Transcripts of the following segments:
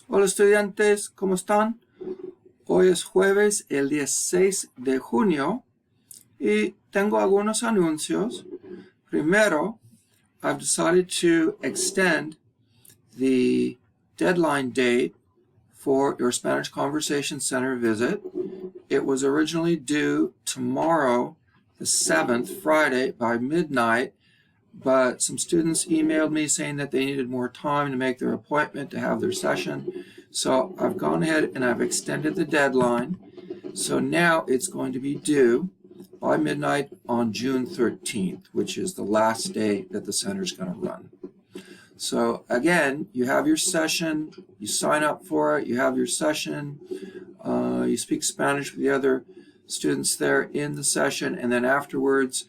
Hola estudiantes, ¿cómo están? Hoy es jueves, el 16 de junio, y tengo algunos anuncios. Primero, I've decided to extend the deadline date for your Spanish Conversation Center visit. It was originally due tomorrow, the 7th, Friday, by midnight, but some students emailed me saying that they needed more time to make their appointment to have their session. So I've gone ahead and I've extended the deadline. So now it's going to be due by midnight on June 13th, which is the last day that the center is going to run. So again, you have your session, you sign up for it, you have your session, you speak Spanish with the other students there in the session, and then afterwards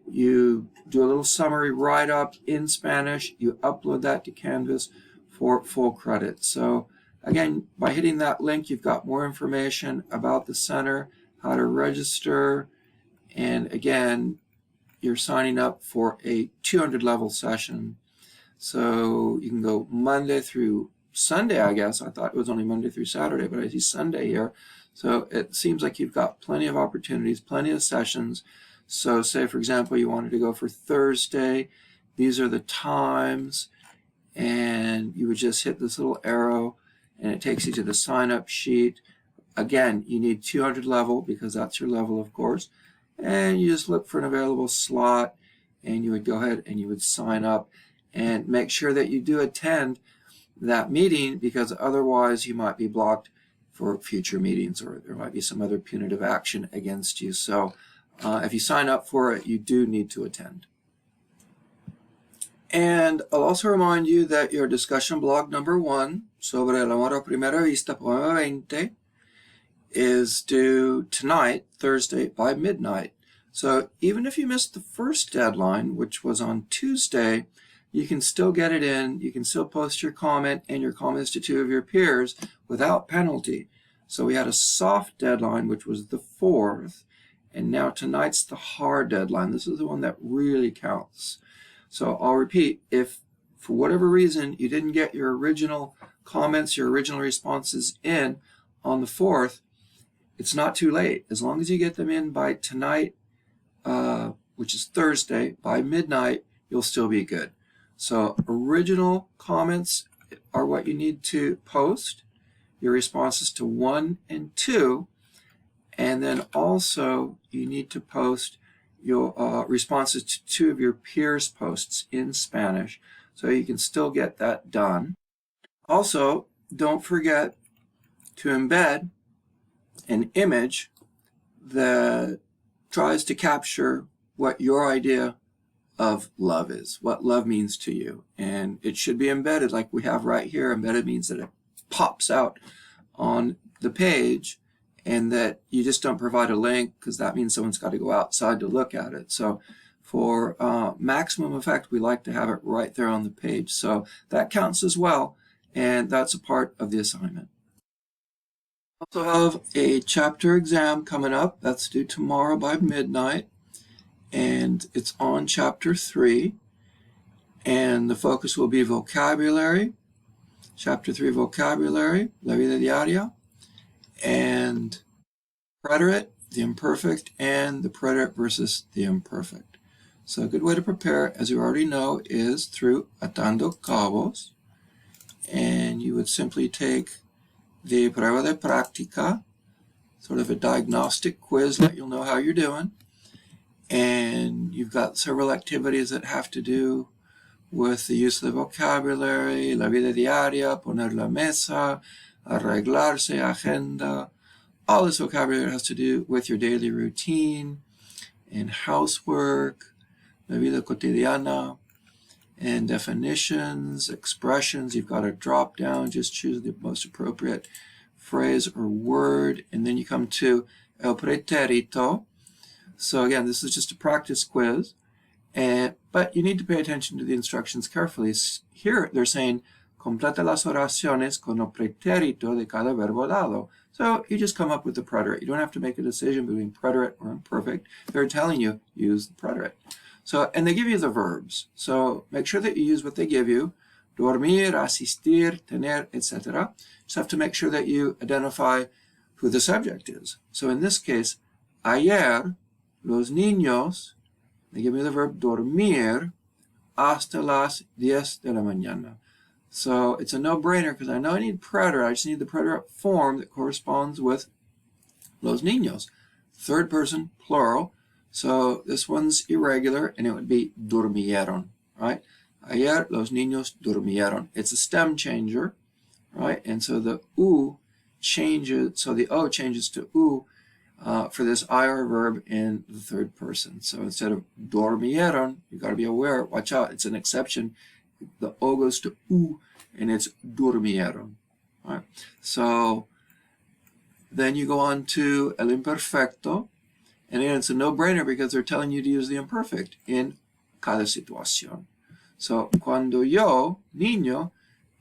you do a little summary write-up in Spanish, you upload that to Canvas for full credit. So again, by hitting that link, you've got more information about the center, how to register, and again, you're signing up for a 200 level session. So you can go Monday through Sunday, I guess. I thought it was only Monday through Saturday, but I see Sunday here. So it seems like you've got plenty of opportunities, plenty of sessions. So say, for example, you wanted to go for Thursday. These are the times, and you would just hit this little arrow, and it takes you to the sign-up sheet. Again, you need 200 level because that's your level, of course. And you just look for an available slot, and you would go ahead and you would sign up. And make sure that you do attend that meeting, because otherwise you might be blocked for future meetings, or there might be some other punitive action against you. So if you sign up for it, you do need to attend. And I'll also remind you that your discussion blog number 1 sobre el amor a primera vista, poema 20, is due tonight, Thursday, by midnight. So even if you missed the first deadline, which was on Tuesday, you can still get it in, you can still post your comment and your comments to 2 of your peers without penalty. So we had a soft deadline, which was the 4th, and now tonight's the hard deadline. This is the one that really counts. So I'll repeat, if for whatever reason you didn't get your original comments, your original responses in on the 4th, it's not too late. As long as you get them in by tonight, which is Thursday, by midnight, you'll still be good. So original comments are what you need to post, your responses to 1 and 2, and then also you need to post your responses to 2 of your peers' posts in Spanish, so you can still get that done. Also, don't forget to embed an image that tries to capture what your idea of love is, what love means to you. And it should be embedded like we have right here. Embedded means that it pops out on the page, and that you just don't provide a link, because that means someone's got to go outside to look at it. So for maximum effect, we like to have it right there on the page. So that counts as well, and that's a part of the assignment. We also have a chapter exam coming up. That's due tomorrow by midnight, and it's on chapter 3, and the focus will be vocabulary, chapter 3 vocabulary, la vida diaria, and preterite, the imperfect, and the preterite versus the imperfect. So a good way to prepare, as you already know, is through atando cabos, and you would simply take the prueba de práctica, sort of a diagnostic quiz that you'll know how you're doing. And you've got several activities that have to do with the use of the vocabulary, la vida diaria, poner la mesa, arreglarse, agenda. All this vocabulary has to do with your daily routine and housework, la vida cotidiana, and definitions, expressions. You've got a drop down, just choose the most appropriate phrase or word, and then you come to el pretérito. So again, this is just a practice quiz, but you need to pay attention to the instructions carefully. Here they're saying, completa las oraciones con el pretérito de cada verbo dado. So you just come up with the preterite. You don't have to make a decision between preterite or imperfect. They're telling you, use the preterite. So, and they give you the verbs. So make sure that you use what they give you. dormir, asistir, tener, etc. Just have to make sure that you identify who the subject is. So in this case, ayer, los niños, they give me the verb dormir, hasta las 10 de la mañana. So it's a no-brainer because I know I need preterite. I just need the preterite form that corresponds with los niños. Third person, plural. So this one's irregular, and it would be durmieron, right? Ayer los niños durmieron. It's a stem changer, right? And so the u changes, so the o changes to u for this IR verb in the third person. So instead of dormieron, you've got to be aware, watch out, it's an exception. The o goes to u, and it's durmieron, right? So then you go on to el imperfecto, and again, it's a no-brainer because they're telling you to use the imperfect in cada situación. So, cuando yo, niño,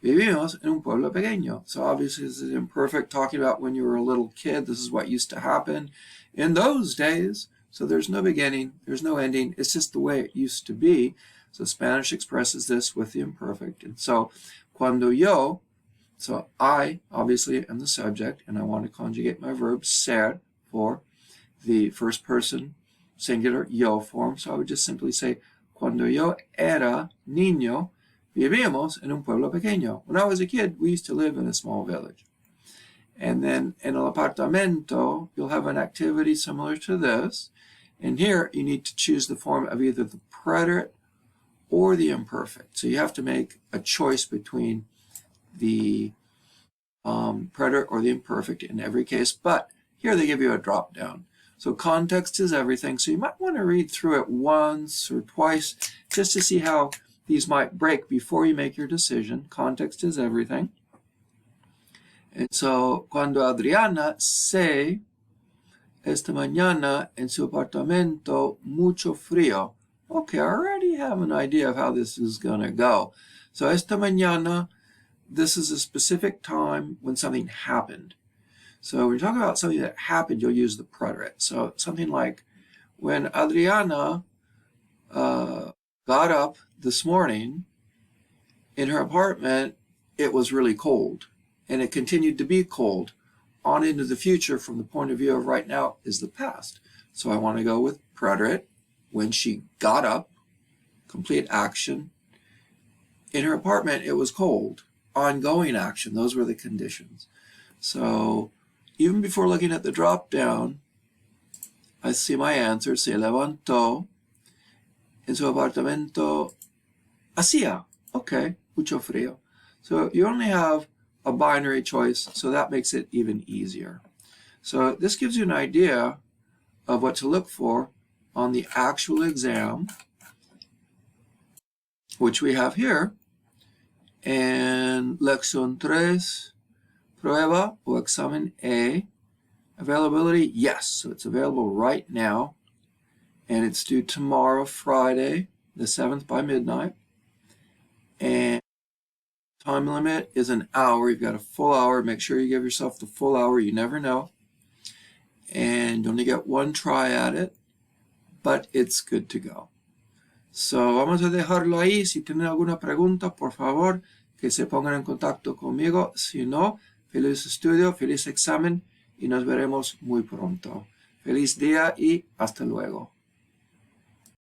vivimos en un pueblo pequeño. So obviously this is imperfect, talking about when you were a little kid. This is what used to happen in those days. So there's no beginning, there's no ending. It's just the way it used to be. So Spanish expresses this with the imperfect. And so, cuando yo, so I obviously am the subject, and I want to conjugate my verb ser for the first person singular yo form. So I would just simply say, cuando yo era niño, vivíamos en un pueblo pequeño. When I was a kid, we used to live in a small village. And then in el apartamento, you'll have an activity similar to this. And here, you need to choose the form of either the preterite or the imperfect. So you have to make a choice between the preterite or the imperfect in every case. But here they give you a drop down. So context is everything. So you might want to read through it once or twice just to see how these might break before you make your decision. Context is everything. And so, cuando Adriana se esta mañana en su apartamento mucho frío. Okay, I already have an idea of how this is going to go. So, esta mañana, this is a specific time when something happened. So when you talk about something that happened, you'll use the preterite. So something like, when Adriana got up this morning, in her apartment, it was really cold. And it continued to be cold. On into the future, from the point of view of right now, is the past. So I want to go with preterite. When she got up, complete action. In her apartment, it was cold. Ongoing action. Those were the conditions. So even before looking at the drop down, I see my answer. Se levantó en su apartamento. Hacía. Okay. Mucho frío. So you only have a binary choice, so that makes it even easier. So this gives you an idea of what to look for on the actual exam, which we have here. And Lección 3, Prueba o Examen A. Availability, yes. So it's available right now. And it's due tomorrow, Friday, the 7th by midnight. And time limit is an hour. You've got a full hour. Make sure you give yourself the full hour. You never know. And you only get one try at it. But it's good to go. So vamos a dejarlo ahí. Si tienen alguna pregunta, por favor, que se pongan en contacto conmigo. Si no, feliz estudio, feliz examen y nos veremos muy pronto. Feliz día y hasta luego.